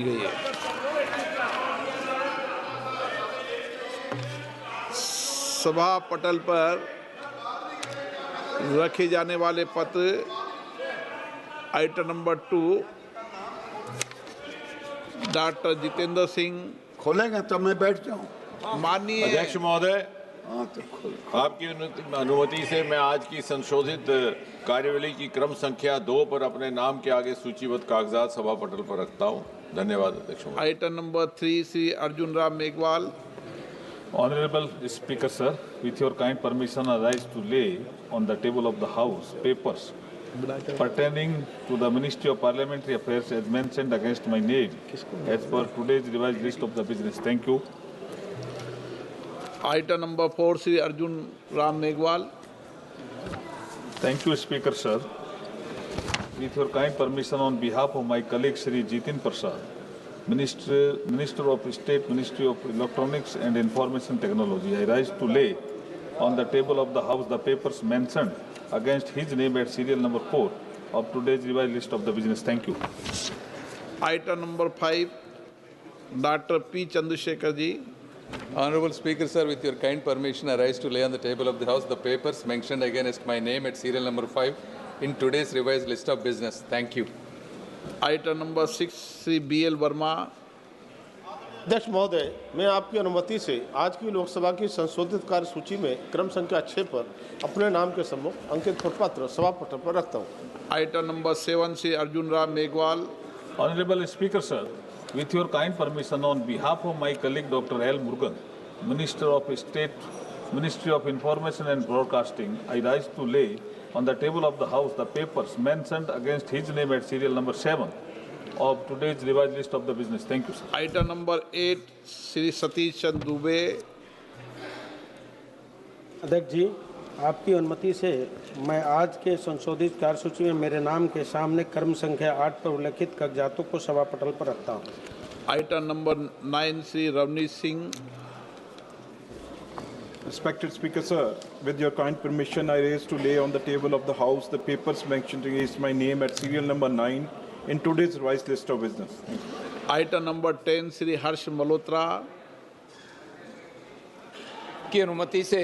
गई है। सभा पटल पर रखे जाने वाले पत्र item number 2 doctor Jitendra Singh. खोलेंगे तब मैं बैठ जाऊं। माननीय अध्यक्ष महोदय, हाँ तो खोल। आपकी अनुमति से मैं आज की संशोधित कार्यवली की क्रम संख्या 2 पर अपने नाम के आगे सूचीबद्ध कागजात सभा पटल पर रखता हूं। धन्यवाद अध्यक्ष महोदय। Item number 3 Shri Arjun Ram Meghwal. Honorable Speaker, sir, with your kind permission, I rise to lay on the table of the House papers pertaining to the Ministry of Parliamentary Affairs as mentioned against my name as per today's revised list of the business. Thank you. Item number 4 Shri Arjun Ram Meghwal. Thank you, Speaker, sir. With your kind permission, on behalf of my colleague Shri Jitin Prasad, Minister of State, Ministry of Electronics and Information Technology, I rise to lay on the table of the House the papers mentioned against his name at serial number 4 of today's revised list of the business. Thank you. Item number 5 doctor P Chandrashekar ji. Honorable Speaker, sir, with your kind permission, I rise to lay on the table of the House the papers mentioned against my name at serial number 5 in today's revised list of business. Thank you. Item number 6 Shri BL Verma. अध्यक्ष महोदय, मैं आपकी अनुमति से आज की लोकसभा की संशोधित कार्य सूची में क्रम संख्या 6 पर अपने नाम के सम्मुख अंकित प्रपत्र सभा पटल पर रखता हूँ। Item number 7 Shri Arjun Ram Meghwal. Honorable Speaker, sir, with your kind permission, on behalf of my colleague Dr. L. Murugan, Minister of State, Ministry of Information and Broadcasting, I rise to lay on the table of the House the papers mentioned against his name at serial number 7 of today's revised list of the business. Thank you, sir. Item number 8 Shri Satish Chandra Dubey. अध्यक्ष जी, आपकी अनुमति से मैं आज के संशोधित कार्यसूची में मेरे नाम के सामने क्रम संख्या 8 पर उल्लेखित कागजातों को सभा पटल पर रखता हूँ। Item number 9 Shri Ravneet Singh. Respected Speaker, sir, with your kind permission, I raise to lay on the table of the House the papers mentioned against my name at serial number 9 in today's revised list of business. Item number 10 Shri Harsh Malhotra. की अनुमति से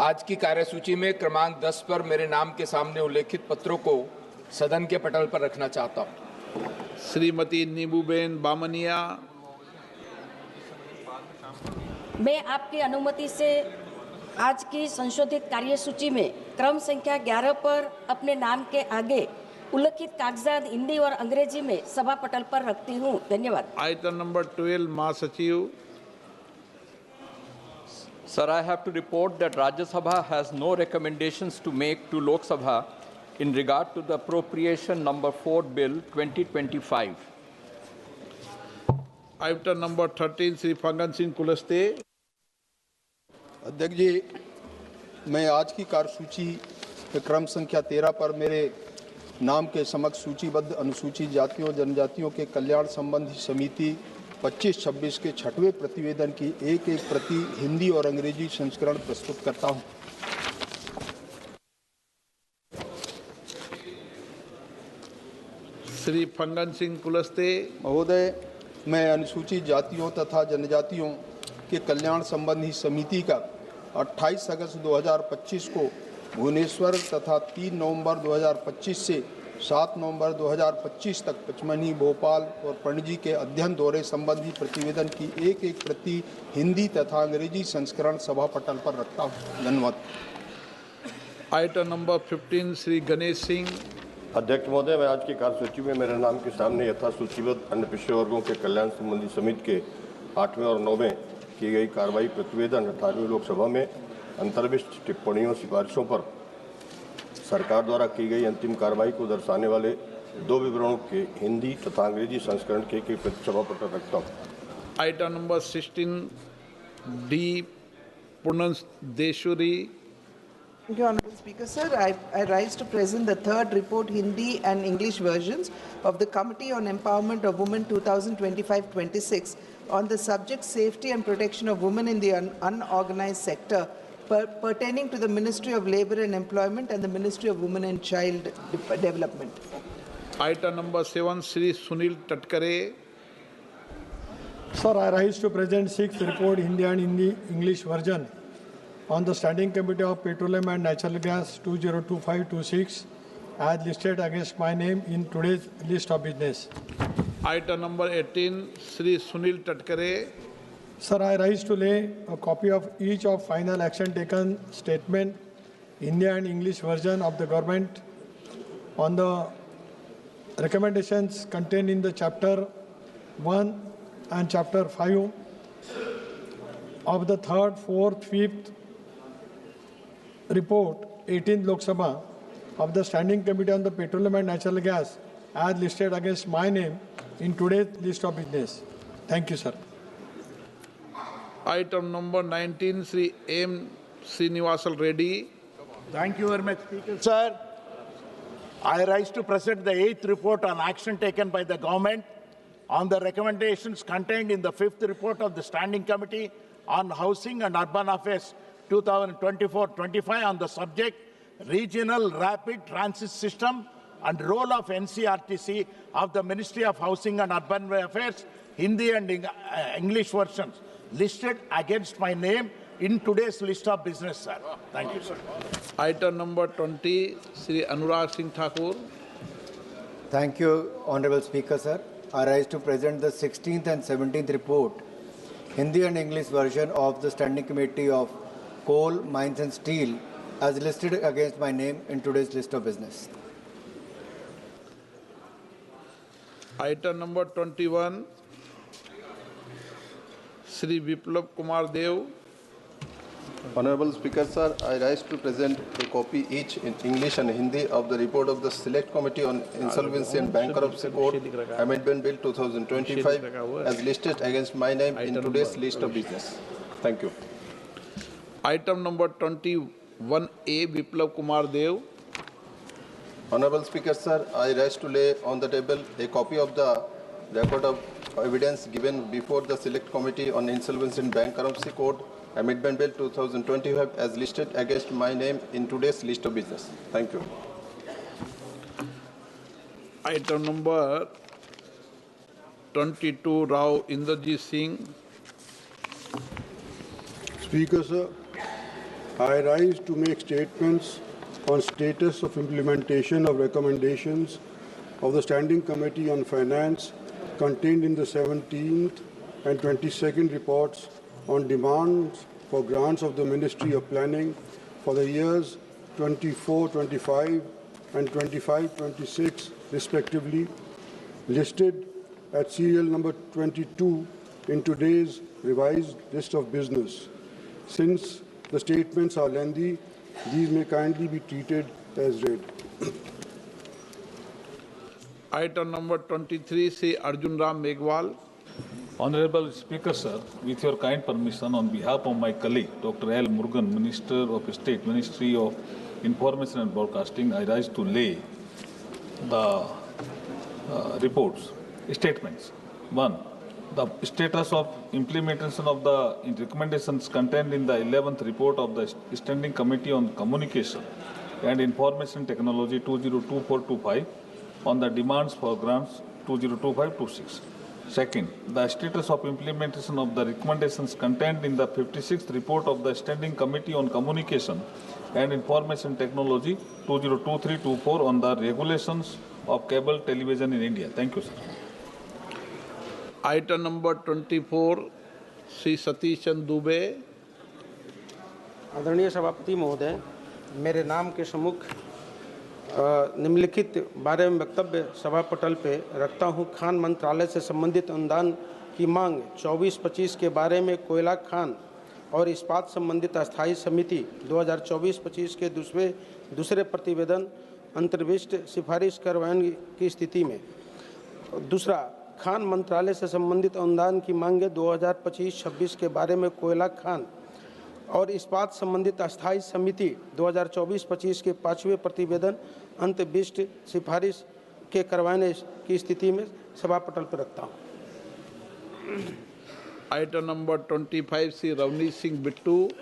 आज की कार्यसूची में क्रमांक 10 पर मेरे नाम के सामने उल्लेखित पत्रों को सदन के पटल पर रखना चाहता हूं। श्रीमती नीबूबेन बामनिया। मैं आपकी अनुमति से आज की संशोधित कार्यसूची में क्रम संख्या 11 पर अपने नाम के आगे उल्लेखित कागजात हिंदी और अंग्रेजी में सभा पटल पर रखती हूँ। धन्यवाद। आइटम नंबर 12 महासचिव। Sir, I have to report that Rajya Sabha has no recommendations to make to Lok Sabha in regard to the appropriation number 4 bill 2025. Item number 13 Shri Faggan Singh Kulaste. अध्यक्ष जी, मैं आज की कार्यसूची के क्रम संख्या 13 पर मेरे नाम के समक्ष सूचीबद्ध अनुसूचित जातियों जनजातियों के कल्याण संबंधी समिति 25-26 के 6वें प्रतिवेदन की एक प्रति हिंदी और अंग्रेजी संस्करण प्रस्तुत करता हूं। श्री फंगन सिंह कुलस्ते। महोदय, मैं अनुसूचित जातियों तथा जनजातियों के कल्याण संबंधी समिति का 28 अगस्त 2025 को भुवनेश्वर तथा 3 नवंबर 2025 से 7 नवंबर 2025 तक पचमणी, भोपाल और पणजी के अध्ययन दौरे संबंधी प्रतिवेदन की एक प्रति हिंदी तथा अंग्रेजी संस्करण सभा पटल पर रखता हूँ। धन्यवाद। Item number 15 Shri Ganesh Singh. अध्यक्ष महोदय, मैं आज की कार्यसूची में मेरे नाम के सामने यथा सूचीबद्ध अन्य पिछड़े वर्गों के कल्याण संबंधी समिति के 8वें और 9वें की गई कार्रवाई प्रतिवेदन 18वीं लोकसभा में अंतर्विष्ट टिप्पणियों सिफारिशों पर सरकार द्वारा की गई अंतिम कार्रवाई को दर्शाने वाले 2 विवरणों के हिंदी तथा अंग्रेजी संस्करण के एक प्रति सभा पटल रखता हूँ। Item number 16 D Purandeswari. Thank you, Honorable Speaker, sir. I rise to present the third report Hindi and English versions of the Committee on Empowerment of Women 2025-26 on the subject safety and protection of women in the unorganized sector pertaining to the Ministry of Labour and Employment and the Ministry of Women and Child Development. Item number 7 Shri Sunil Tatkare. Sir, I rise to present sixth report Hindi and English version on the Standing Committee of Petroleum and Natural Gas 2025-26 as listed against my name in today's list of business. Item number 18, Sri Sunil Tatkare. Sir, I rise to lay a copy of each of final action taken statement, Hindi and English version of the government on the recommendations contained in the Chapter 1 and Chapter 5 of the 3rd, 4th, 5th report, 18th Lok Sabha of the Standing Committee on the Petroleum and Natural Gas as listed against my name in today's list of business. Thank you, sir. Item number 19, Sri M. Srinivasal Reddy. Thank you very much, Speaker. Sir, I rise to present the 8th report on action taken by the government on the recommendations contained in the 5th report of the Standing Committee on Housing and Urban Affairs 2024-25 on the subject Regional Rapid Transit System and role of NCRTC of the Ministry of Housing and Urban Affairs, Hindi and English versions, listed against my name in today's list of business, sir. Thank you, sir. Item number 20, Sri Anurag Singh Thakur. Thank you, Honorable Speaker, sir. I rise to present the 16th and 17th report, Hindi and English version of the Standing Committee of Coal, Mines and Steel as listed against my name in today's list of business. Item number 21, Sri Biplab Kumar Dev. Honorable Speaker, sir, I rise to present a copy each in English and Hindi of the report of the Select Committee on Insolvency and Bankruptcy Code Amendment Bill 2025 as listed against my name in today's list of business. Thank you. Item number 21A, Biplab Kumar Dev. Honorable Speaker, sir, I rise to lay on the table a copy of the record of evidence given before the Select Committee on Insolvency and Bankruptcy Code Amendment Bill 2025 as listed against my name in today's list of business. Thank you. Item number 22, Rao Inderjit Singh. Speaker, sir, I rise to make statements on status of implementation of recommendations of the Standing Committee on Finance contained in the 17th and 22nd reports on demands for grants of the Ministry of Planning for the years 24-25 and 25-26 respectively, listed at serial number 22 in today's revised list of business. Since the statements are lengthy, these may kindly be treated as read. Item number 23, Sri Arjun Ram Meghwal. Honorable Speaker, sir, with your kind permission, on behalf of my colleague, Dr. L. Murugan, Minister of State, Ministry of Information and Broadcasting, I rise to lay the reports, statements. 1. The status of implementation of the recommendations contained in the 11th report of the Standing Committee on Communication and Information Technology 2024-25 on the demands for grants 2025-26. Second, the status of implementation of the recommendations contained in the 56th report of the Standing Committee on Communication and Information Technology 2023-24 on the regulations of cable television in India. Thank you, sir. Item number 24, Sri Satish Chand Dubey. आदरणीय सभापति महोदय, मेरे नाम के सम्मुख निम्नलिखित बारे में वक्तव्य सभा पटल पे रखता हूं। खान मंत्रालय से संबंधित अनुदान की मांग 24-25 के बारे में कोयला खान और इस्पात संबंधित अस्थायी समिति 2024-25 के दूसरे प्रतिवेदन अंतर्विष्ट सिफारिश करवाने की स्थिति में। दूसरा, खान मंत्रालय से संबंधित अनुदान की मांगें 2025-26 के बारे में कोयला खान और इस्पात संबंधित अस्थायी समिति 2024-25 के 5वें प्रतिवेदन अंतर्विष्ट सिफारिश के करवाने की स्थिति में सभा पटल पर रखता हूं। Item number 25, Sri Ravneet Singh Bittu.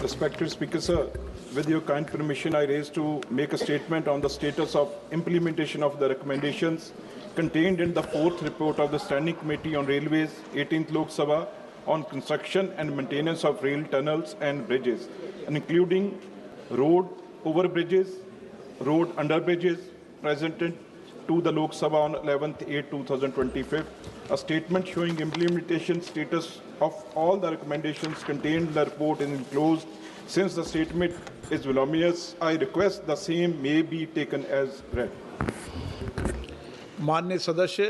Respected Speaker, sir, with your kind permission, I raise to make a statement on the status of implementation of the recommendations contained in the 4th report of the Standing Committee on Railways, 18th Lok Sabha, on construction and maintenance of rail tunnels and bridges, including road overbridges, road underbridges, presented to the Lok Sabha on 11/8/2025, a statement showing implementation status of all the recommendations contained in the report is enclosed. Since the statement is voluminous, I request the same may be taken as read. माननीय सदस्य